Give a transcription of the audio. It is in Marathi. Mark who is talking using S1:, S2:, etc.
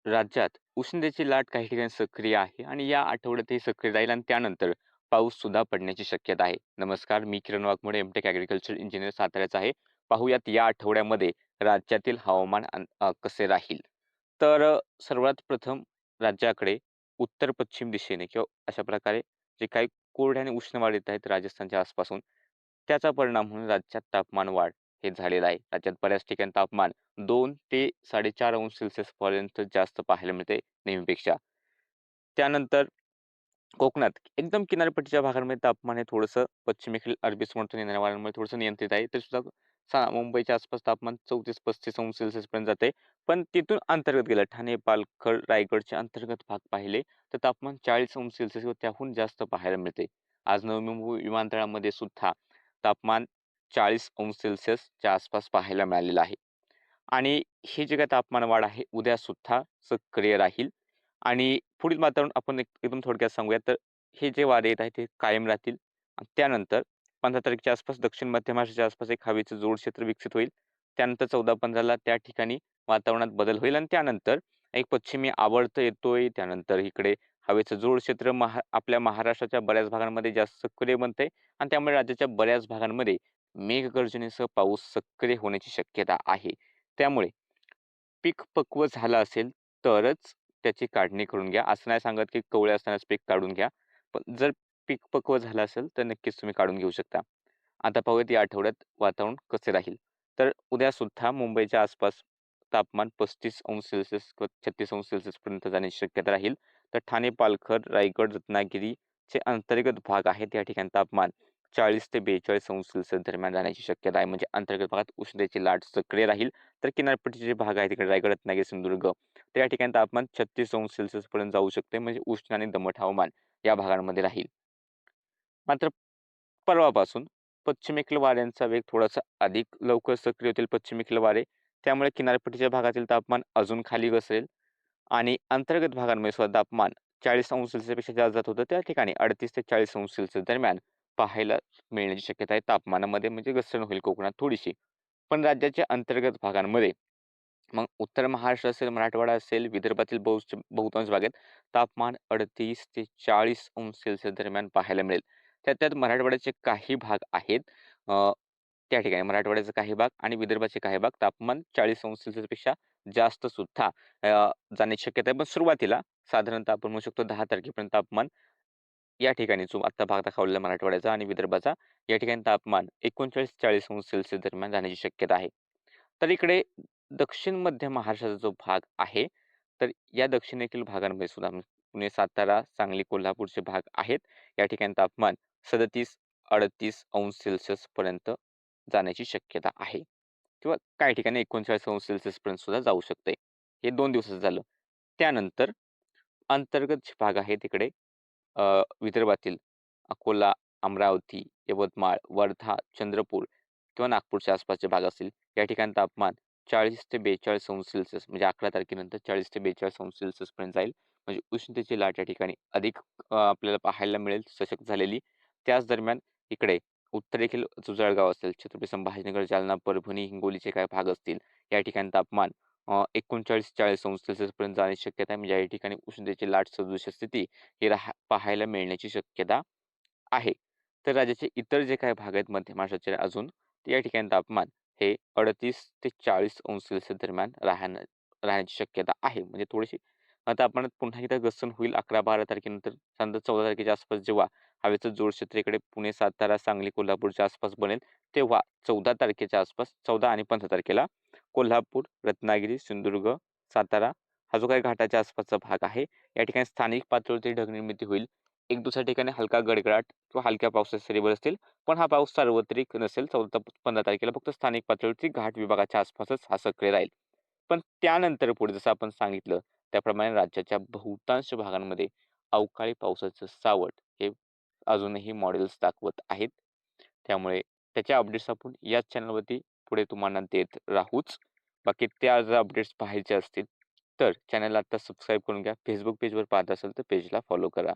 S1: राज्यात उष्णतेची लाट काही ठिकाणी सक्रिय आहे आणि या आठवड्यातही सक्रिय राहील आणि त्यानंतर पाऊस सुद्धा पडण्याची शक्यता आहे. नमस्कार, मी किरण वाघमोडे, एमटेक ॲग्रिकल्चर इंजिनियर साताऱ्याचा आहे. पाहूयात या आठवड्यामध्ये राज्यातील हवामान कसे राहील. तर सर्वात प्रथम राज्याकडे उत्तर पश्चिम दिशेने किंवा अशा प्रकारे जे काही कोरडे आणि उष्ण वारे येत आहेत राजस्थानच्या आसपासून, त्याचा परिणाम म्हणून राज्यात तापमान वाढ हे झालेलं आहे. राज्यात बऱ्याच ठिकाणी तापमान 2 ते 4.5 अंश सेल्सिअस पर्यंत जास्त पाहायला मिळते नेहमीपेक्षा. त्यानंतर कोकणात एकदम किनारपट्टीच्या भागांमध्ये तापमान हे थोडंसं पश्चिमेकडील अरबी समुद्रातून येणाऱ्या वाऱ्यांमुळे थोडंसं नियंत्रित आहे. ते सुद्धा मुंबईच्या आसपास तापमान 34-35 अंश सेल्सिअस पर्यंत जाते. पण तिथून अंतर्गत गेलं ठाणे, पालघर, रायगडचे अंतर्गत भाग पाहिले तर तापमान 40 अंश सेल्सिअस व त्याहून जास्त पाहायला मिळते. आज नवी मुंबई विमानतळामध्ये सुद्धा तापमान 40 अंश सेल्सिअसच्या आसपास पाहायला मिळालेलं आहे. आणि हे जे काही तापमान वाढ आहे उद्या सुद्धा सक्रिय राहील आणि पुढील वातावरण आपण एकदम थोडक्यात सांगूया तर हे जे वारे येत आहेत ते कायम राहतील. आणि त्यानंतर 15 तारखेच्या आसपास दक्षिण मध्य महाराष्ट्राच्या आसपास एक हवेचं जोड क्षेत्र विकसित होईल. त्यानंतर 14-15ला त्या ठिकाणी वातावरणात बदल होईल आणि त्यानंतर एक पश्चिमी आवर्त येतोय. त्यानंतर इकडे हवेचं जोड क्षेत्र आपल्या महाराष्ट्राच्या बऱ्याच भागांमध्ये जास्त सक्रिय बनतंय आणि त्यामुळे राज्याच्या बऱ्याच भागांमध्ये मेघगर्जनेसह पाऊस सक्रिय होण्याची शक्यता आहे. त्यामुळे पीक पक्व झालं असेल तरच त्याची काढणी करून घ्या. असं नाही सांगत की कवळे असतानाच पीक काढून घ्या. पण जर पीक पक्व झालं असेल तर नक्कीच तुम्ही काढून घेऊ शकता. आता पाहूयात या आठवड्यात वातावरण कसे राहील. तर उद्या सुद्धा मुंबईच्या आसपास तापमान 35 अंश सेल्सिअस किंवा 36 अंश सेल्सिअस पर्यंत जाण्याची शक्यता राहील. तर ठाणे, पालघर, रायगड, रत्नागिरीचे अंतर्गत भाग आहेत या ठिकाणी तापमान 40 ते 42 अंश सेल्सिअस दरम्यान राहण्याची शक्यता आहे. म्हणजे अंतर्गत भागात उष्णतेची लाट सक्रिय राहील. तर किनारपट्टीचे जे भाग आहेत तिकडे रायगड, रत्नागिरी, सिंधुदुर्ग त्या ठिकाणी तापमान 36 अंश सेल्सिअस पर्यंत जाऊ शकते. म्हणजे उष्ण आणि दमट हवामान या भागांमध्ये राहील. मात्र परवापासून पश्चिमेकडील वाऱ्यांचा वेग थोडासा अधिक लवकर सक्रिय होतील पश्चिमेकडील वारे. त्यामुळे किनारपट्टीच्या भागातील तापमान अजून खाली घसरेल आणि अंतर्गत भागांमध्ये सुद्धा तापमान 40 अंश सेल्सिअसपेक्षा जास्त जात होतं. त्या ठिकाणी 38 ते 40 अंश सेल्सिअस दरम्यान पाहायला मिळण्याची शक्यता आहे. तापमानामध्ये म्हणजे घसरण होईल कोकणात थोडीशी. पण राज्याच्या अंतर्गत भागांमध्ये मग उत्तर महाराष्ट्र असेल, मराठवाडा असेल, विदर्भातील बहुतांश भागात तापमान 38 ते 40 अंश सेल्सिअस दरम्यान पाहायला मिळेल. त्यात मराठवाड्याचे काही भाग आहेत. त्या ठिकाणी मराठवाड्याचे काही भाग आणि विदर्भाचे काही भाग तापमान 40 अंश सेल्सिअसपेक्षा जास्त सुद्धा जाण्याची शक्यता आहे. पण सुरुवातीला साधारणतः आपण म्हणू शकतो 10 तारखेपर्यंत तापमान या ठिकाणी जो आता भाग दाखवलेला मराठवाड्याचा आणि विदर्भाचा या ठिकाणी तापमान 39-40 अंश सेल्सिअस दरम्यान जाण्याची शक्यता आहे. तर इकडे दक्षिण मध्य महाराष्ट्राचा जो भाग आहे, तर या दक्षिणेकडील भागांमध्ये सुद्धा म्हणजे पुणे, सातारा, सांगली, कोल्हापूरचे भाग आहेत. या ठिकाणी तापमान 37-38 अंश सेल्सिअस पर्यंत जाण्याची शक्यता आहे किंवा काही ठिकाणी 39 अंश सेल्सिअस पर्यंत सुद्धा जाऊ शकते. हे 2 दिवसाचं झालं. त्यानंतर अंतर्गत जे भाग आहे तिकडे विदर्भातील अकोला, अमरावती, यवतमाळ, वर्धा, चंद्रपूर किंवा नागपूरच्या आसपासचे भाग असतील. या ठिकाणी तापमान 40 ते 42 अंश सेल्सिअस म्हणजे 11 तारखेनंतर 40 ते 42 अंश सेल्सिअस पर्यंत जाईल. म्हणजे उष्णतेची लाट या ठिकाणी अधिक आपल्याला पाहायला मिळेल सशक झालेली. त्याच दरम्यान इकडे उत्तरेकडील जो जळगाव असेल, छत्रपती संभाजीनगर, जालना, परभणी, हिंगोलीचे काही भाग असतील. या ठिकाणी तापमान 39-40 अंश सेल्सिअस पर्यंत जाण्याची शक्यता आहे. म्हणजे या ठिकाणी उष्णतेची लाट सदृश स्थिती ही पाहायला मिळण्याची शक्यता आहे. तर राज्याचे इतर जे काही भाग आहेत मध्य महाराष्ट्राचे अजून, तर या ठिकाणी तापमान हे 38 ते 40 अंश सेल्सिअस दरम्यान राहण्याची शक्यता आहे. म्हणजे थोडीशी तापमानात पुन्हा एकदा घसरण होईल 11-12 तारखेनंतर. त्यानंतर 14 तारखेच्या आसपास जेव्हा हवेचं जोड क्षेत्र इकडे पुणे, सातारा, सांगली, कोल्हापूरच्या आसपास बनेल, तेव्हा 14 तारखेच्या आसपास 14 आणि 15 तारखेला कोल्हापूर, रत्नागिरी, सिंधुदुर्ग, सातारा हा जो काही घाटाच्या आसपासचा भाग आहे, या ठिकाणी स्थानिक पातळीवरती ढगनिर्मिती होईल. एक दुसऱ्या ठिकाणी हलका गडगडाट किंवा हलक्या पावसाचे सरी बरसतील. पण हा पाऊस सार्वत्रिक नसेल. 14-15 तारखेला फक्त स्थानिक पातळीवरती घाट विभागाच्या आसपासच हा सक्रिय राहील. पण त्यानंतर पुढे जसं आपण सांगितलं त्याप्रमाणे राज्याच्या बहुतांश भागांमध्ये अवकाळी पावसाचं सावट हे अजूनही मॉडेल्स दाखवत आहेत. त्यामुळे त्याच्या अपडेट्स आपण याच चॅनलवरती पुढे तुम्हाला देत राहूच. बाकी त्या जर अपडेट्स पाहायचे असतील तर चॅनलला आता सबस्क्राईब करून घ्या. Facebook पेजवर पाहत असाल तर पेजला फॉलो करा.